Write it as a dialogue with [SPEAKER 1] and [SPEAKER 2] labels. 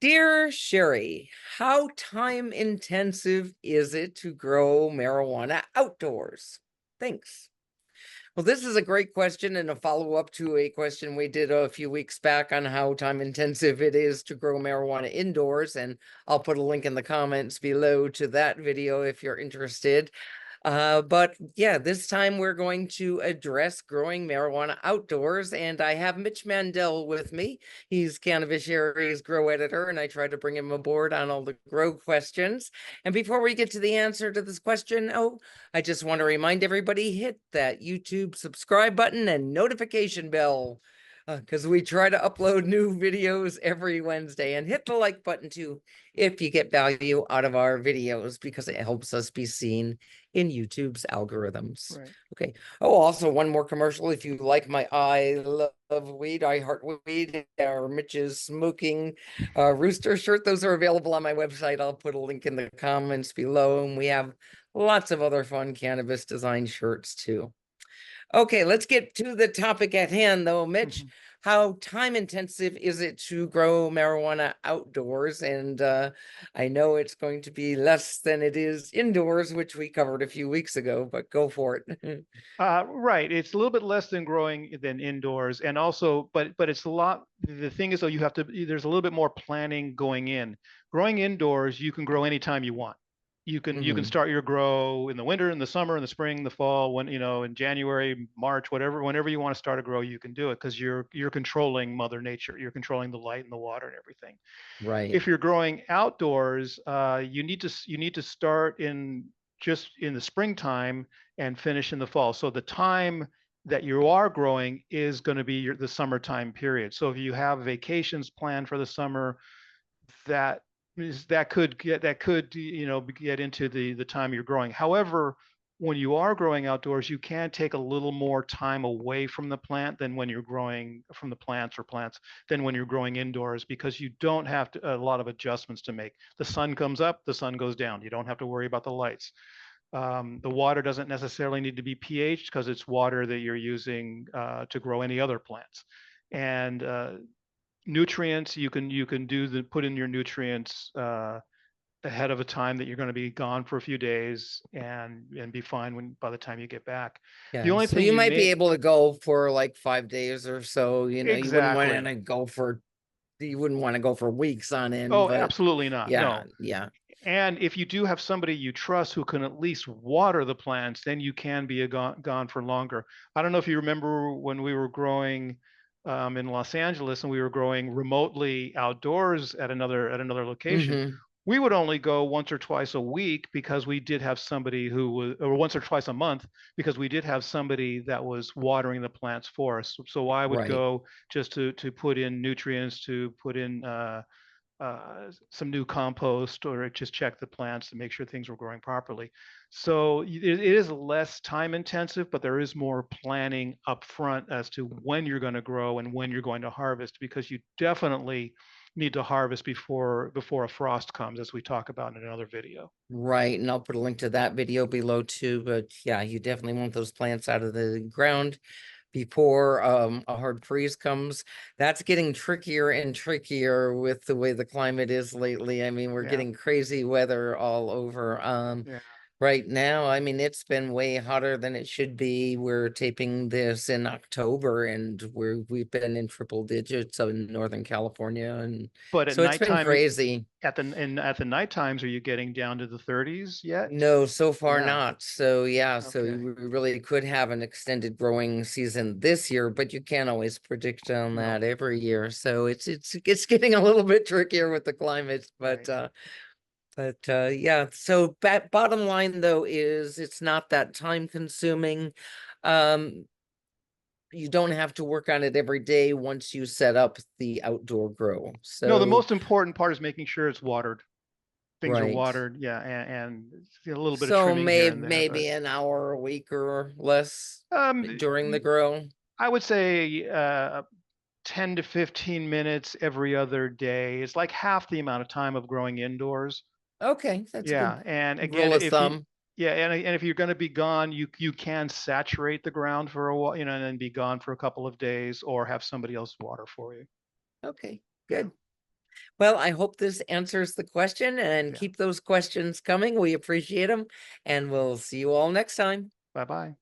[SPEAKER 1] Dear Cheri, how time intensive is it to grow marijuana outdoors? Thanks. Well, this is a great question and a follow-up to a question we did a few weeks back on how time intensive it is to grow marijuana indoors. And I'll put a link in the comments below to that video if you're interested. But yeah, this time we're going to address growing marijuana outdoors, and I have Mitch Mandel with me. He's Cannabis Cheri's grow editor, and I try to bring him aboard on all the grow questions. And before we get to the answer to this question, I just want to remind everybody, hit that YouTube subscribe button and notification bell, because we try to upload new videos every Wednesday, and hit the like button too if you get value out of our videos, because it helps us be seen in YouTube's algorithms.
[SPEAKER 2] Right.
[SPEAKER 1] Okay. Oh, also one more commercial. If you like my I love weed, I heart weed, or Mitch's smoking rooster shirt, those are available on my website. I'll put a link in the comments below, and we have lots of other fun cannabis design shirts too. Okay, let's get to the topic at hand though, Mitch. How time intensive is it to grow marijuana outdoors? And I know it's going to be less than it is indoors, which we covered a few weeks ago, but go for it.
[SPEAKER 2] Right. It's a little bit less than growing than indoors, and also, but it's a lot. The thing is, though, you have to. There's a little bit more planning going in. Growing indoors, you can grow anytime you want. You can start your grow in the winter, in the summer, in the spring, the fall, when in January, March, whenever you want to start a grow, you can do it because you're controlling Mother Nature. You're controlling the light and the water and everything.
[SPEAKER 1] Right.
[SPEAKER 2] If you're growing outdoors, you need to start just in the springtime and finish in the fall. So the time that you are growing is going to be the summertime period. So if you have vacations planned for the summer, that could get into the time you're growing. However, when you are growing outdoors, you can take a little more time away from the plant than when you're growing from the plants than when you're growing indoors, because you don't have a lot of adjustments to make. The sun comes up, the sun goes down. You don't have to worry about the lights. The water doesn't necessarily need to be pH because it's water that you're using to grow any other plants. And nutrients, you can put in your nutrients ahead of a time that you're going to be gone for a few days, and be fine by the time you get back.
[SPEAKER 1] Yeah.
[SPEAKER 2] The only
[SPEAKER 1] So
[SPEAKER 2] thing
[SPEAKER 1] you might be able to go for like 5 days or so. You wouldn't want
[SPEAKER 2] exactly.
[SPEAKER 1] to go for weeks on end,
[SPEAKER 2] Oh,
[SPEAKER 1] but
[SPEAKER 2] absolutely not.
[SPEAKER 1] yeah,
[SPEAKER 2] No.
[SPEAKER 1] yeah.
[SPEAKER 2] And if you do have somebody you trust who can at least water the plants, then you can be gone for longer. I don't know if you remember when we were growing in Los Angeles and we were growing remotely outdoors at another location. We would only go once or twice a week because we did have somebody or once or twice a month, because we did have somebody that was watering the plants for us. So I would
[SPEAKER 1] Right.
[SPEAKER 2] go just to put in nutrients, to put in some new compost, or just check the plants to make sure things were growing properly. So it is less time intensive, but there is more planning up front as to when you're going to grow and when you're going to harvest, because you definitely need to harvest before a frost comes, as we talk about in another video.
[SPEAKER 1] Right, and I'll put a link to that video below too. But yeah, you definitely want those plants out of the ground before a hard freeze comes. That's getting trickier and trickier with the way the climate is lately. I mean, we're getting crazy weather all over. Right now, I mean, it's been way hotter than it should be. We're taping this in October, and we've been in triple digits in Northern California, and
[SPEAKER 2] But at
[SPEAKER 1] so it's been
[SPEAKER 2] nighttime,
[SPEAKER 1] crazy.
[SPEAKER 2] at the night times, are you getting down to the 30s yet?
[SPEAKER 1] No, so far
[SPEAKER 2] Yeah.
[SPEAKER 1] not. So yeah, so
[SPEAKER 2] Okay.
[SPEAKER 1] we really could have an extended growing season this year, but you can't always predict on that every year. So it's getting a little bit trickier with the climate, but yeah. So bottom line though is it's not that time consuming. You don't have to work on it every day once you set up the outdoor grow.
[SPEAKER 2] No, the
[SPEAKER 1] So
[SPEAKER 2] most important part is making sure it's watered. Things are
[SPEAKER 1] right.
[SPEAKER 2] watered, yeah, and a little bit of
[SPEAKER 1] So
[SPEAKER 2] trimming here and there, but
[SPEAKER 1] maybe an hour a week or less during the grow.
[SPEAKER 2] I would say 10 to 15 minutes every other day. It's like half the amount of time of growing indoors.
[SPEAKER 1] Okay, that's a
[SPEAKER 2] Yeah,
[SPEAKER 1] good
[SPEAKER 2] and again,
[SPEAKER 1] rule of thumb.
[SPEAKER 2] and if you're going to be gone, you can saturate the ground for a while, and then be gone for a couple of days, or have somebody else water for you.
[SPEAKER 1] Okay, good. Well, I hope this answers the question, and
[SPEAKER 2] Yeah.
[SPEAKER 1] keep those questions coming. We appreciate them, and we'll see you all next time.
[SPEAKER 2] Bye-bye.